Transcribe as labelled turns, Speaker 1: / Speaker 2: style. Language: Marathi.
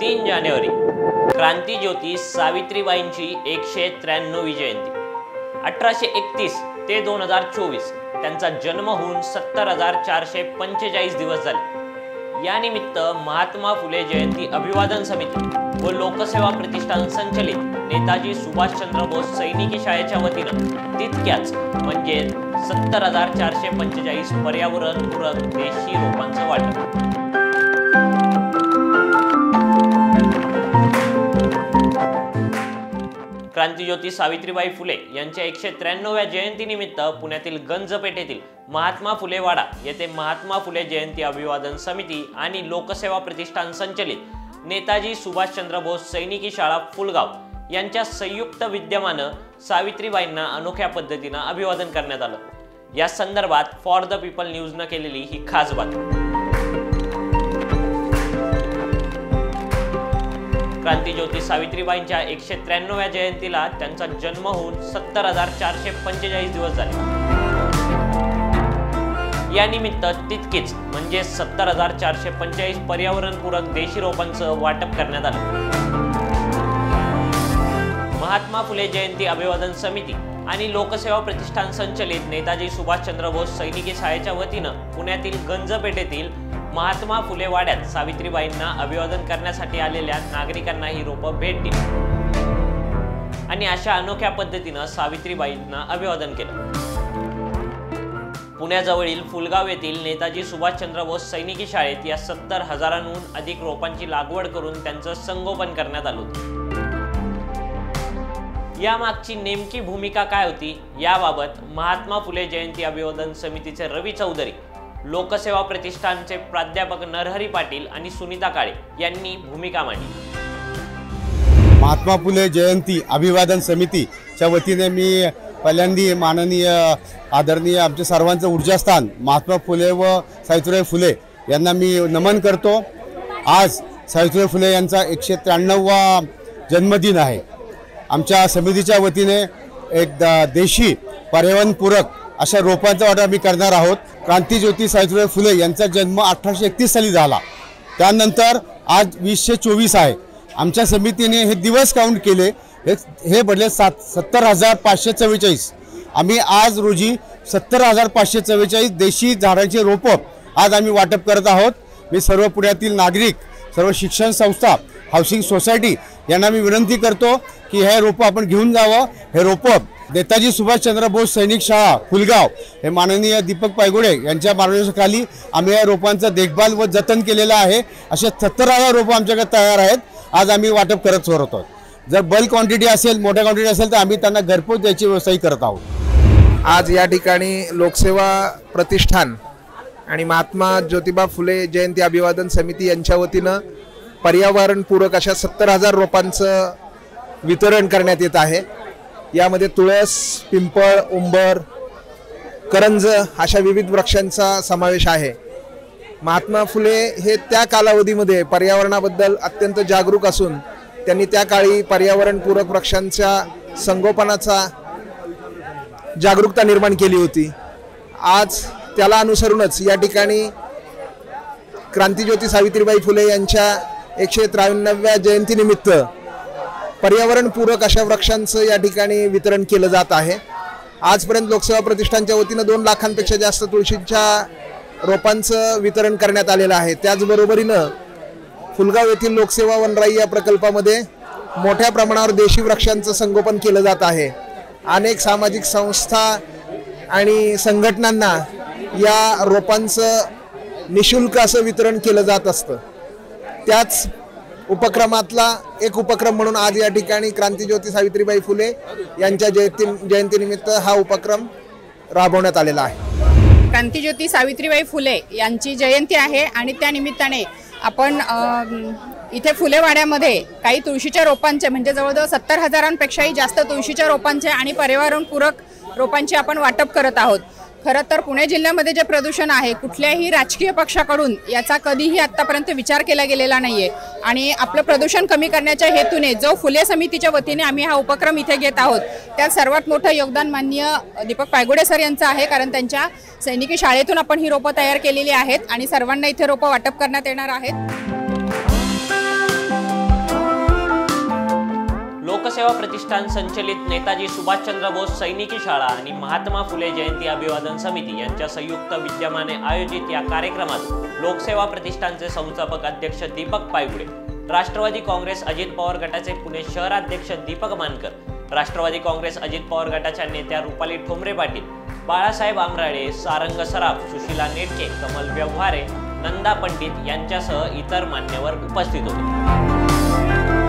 Speaker 1: 3 जानेवारी क्रांतिज्योती सावित्रीबाईंची 193वी जयंती। 1831 ते 2024 त्यांचा जन्म होऊन 70,445 दिवस झाले। या निमित्त महात्मा फुले जयंती अभिवादन समिती व लोकसेवा प्रतिष्ठान संचलित नेताजी सुभाषचंद्र बोस सैनिकी शाळेच्या वतीनं तितक्याच म्हणजे 70,445 पर्यावरणपूरक देशी रोपांचं वाटप। क्रांतिज्योती सावित्रीबाई फुले यांच्या 193व्या जयंतीनिमित्त पुण्यातील गंजपेठेतील महात्मा फुले वाडा येथे महात्मा फुले जयंती अभिवादन समिती आणि लोकसेवा प्रतिष्ठान संचलित नेताजी सुभाषचंद्र बोस सैनिकी शाळा फुलगाव यांच्या संयुक्त विद्यमानं सावित्रीबाईंना अनोख्या पद्धतीनं अभिवादन करण्यात आलं। या संदर्भात फॉर द पीपल न्यूजनं केलेली ही खास बातमी। क्रांतिज्योती सावित्रीबाईंच्या 193व्या जयंतीला त्यांचा जन्म होऊन 70,445 दिवस झाले। या निमित्त तितकीच म्हणजे 70,445 पर्यावरणपूरक देशी रोपांचं वाटप करण्यात आलं। महात्मा फुले जयंती अभिवादन समिती आणि लोकसेवा प्रतिष्ठान संचलित नेताजी सुभाषचंद्र बोस सैनिकी शाळेच्या वतीनं पुण्यातील गंजपेठेतील महात्मा फुले वाड्यात सावित्रीबाईंना अभिवादन करण्यासाठी आलेल्या नागरिकांना ही रोपं भेट दिली आणि अशा अनोख्या पद्धतीनं सावित्रीबाईंना अभिवादन केलं। पुण्याजवळील फुलगाव येथील नेताजी सुभाषचंद्र बोस सैनिकी शाळेत या 70,000हून अधिक रोपांची लागवड करून त्यांचं संगोपन करण्यात आलं होतं। यामागची नेमकी भूमिका काय होती याबाबत महात्मा फुले जयंती अभिवादन समितीचे रवी चौधरी, लोकसेवा प्रतिष्ठानचे प्राध्यापक नरहरी पाटील आणि सुनीता काळे यांनी भूमिका मांडली।
Speaker 2: महात्मा फुले जयंती अभिवादन समितीच्या वतीने मी पहिल्यांदा माननीय आदरणीय आमचे सर्वांचं ऊर्जास्थान महात्मा फुले व सावित्रीबाई फुले यांना मी नमन करतो। आज सावित्रीबाई फुले यांचा 193वा जन्मदिन आहे। आमच्या समितीच्या वतीने एक देशी पर्यावरणपूरक अशा रोपांचा वाटप आम्ही करणार आहोत। क्रांतिज्योती सावित्रीबाई फुले यांचा जन्म 1831 साली झाला। त्यानंतर आज 2024 आहे। आमच्या समितीने हे दिवस काउंट केले, हे बनले 70,544। आम्ही आज रोजी 70,544 देशी झाडांचे रोपं आज आम्ही वाटप करत आहोत। मी सर्व पुण्यातील नागरिक, सर्व शिक्षण संस्था, हाऊसिंग सोसायटी यांना मी विनंती करतो की हे रोपं आपण घेऊन जावं। हे रोपं नेताजी सुभाषचंद्र बोस सैनिक शाळा फुलगाव हे माननीय दीपक पायगुडे यांच्या मार्गदर्शनाखाली आम्ही या रोपांचं देखभाल व जतन केलेलं आहे। असे 70,000 रोपं आमच्याकडे तयार आहेत। आज आम्ही वाटप करत होतो। जर बल्क क्वांटिटी असेल, मोठ्या क्वांटिटी असेल तर आम्ही त्यांना घरपोच द्यायची व्यवस्थाही करत आहोत।
Speaker 3: आज या ठिकाणी लोकसेवा प्रतिष्ठान आणि महात्मा ज्योतिबा फुले जयंती अभिवादन समिती यांच्या वतीनं पर्यावरणपूरक अशा 70,000 रोपांचं वितरण करण्यात येत आहे। यामध्ये तुळस, पिंपळ, उंबर, करंज अशा विविध वृक्षांचा समावेश आहे। महात्मा फुले हे त्या कालावधीमध्ये पर्यावरणाबद्दल अत्यंत जागरूक असून त्यांनी त्या काळी पर्यावरणपूरक वृक्षांच्या संगोपनाचा जागरूकता निर्माण केली होती। आज त्याला अनुसरूनच या ठिकाणी क्रांतिज्योती सावित्रीबाई फुले यांच्या 193व्या जयंतीनिमित्त पर्यावरणपूरक अशा वृक्षांचं या ठिकाणी वितरण केलं जात आहे। आजपर्यंत लोकसेवा प्रतिष्ठानच्या वतीनं 2 लाखांपेक्षा जास्त तुळशीच्या रोपांचं वितरण करण्यात आलेलं आहे। त्याचबरोबरीनं फुलगाव येथील लोकसेवा वनराई या प्रकल्पामध्ये मोठ्या प्रमाणावर देशी वृक्षांचं संगोपन केलं जात आहे। अनेक सामाजिक संस्था आणि संघटनांना या रोपांचं निशुल्क असं वितरण केलं जात असतं। त्याच उपक्रमातला एक उपक्रम म्हणून आज या ठिकाणी क्रांतिज्योती सावित्रीबाई फुले यांच्या जयंतीनिमित्त हा उपक्रम राबवण्यात आलेला आहे।
Speaker 4: क्रांतिज्योती सावित्रीबाई फुले यांची जयंती आहे आणि त्या निमित्ताने आपण इथे फुलेवाड्यामध्ये काही तुळशीच्या रोपांचे म्हणजे जवळजवळ 70,000पेक्षाही जास्त तुळशीच्या रोपांचे आणि पर्यावरणपूरक रोपांचे आपण वाटप करत आहोत। खरं तर पुणे जिल्ह्यामध्ये जे प्रदूषण आहे कुठल्याही राजकीय पक्षाकडून याचा कधीही आत्तापर्यंत विचार केला गेलेला नाहीये आणि आपलं प्रदूषण कमी करण्याच्या हेतूने जो फुले समितीच्या वतीने आम्ही हा उपक्रम इथे घेत आहोत त्यात सर्वात मोठं योगदान माननीय दीपक पायगुडे सर यांचं आहे, कारण त्यांच्या सैनिकी शाळेतून आपण ही रोपं तयार केलेली आहेत आणि सर्वांना इथे रोपं वाटप करण्यात येणार आहेत।
Speaker 1: लोकसेवा प्रतिष्ठान संचलित नेताजी सुभाषचंद्र बोस सैनिकी शाळा आणि महात्मा फुले जयंती अभिवादन समिती यांच्या संयुक्त विद्यमाने आयोजित या कार्यक्रमात लोकसेवा प्रतिष्ठानचे संस्थापक अध्यक्ष दीपक पायगुडे, राष्ट्रवादी काँग्रेस अजित पवार गटाचे पुणे शहराध्यक्ष दीपक मानकर, राष्ट्रवादी काँग्रेस अजित पवार गटाच्या नेत्या रुपाली ठोंबरे पाटील, बाळासाहेब आमराळे, सारंग सराफ, सुशीला नेटके, कमल व्यवहारे, नंदा पंडित यांच्यासह इतर मान्यवर उपस्थित होते.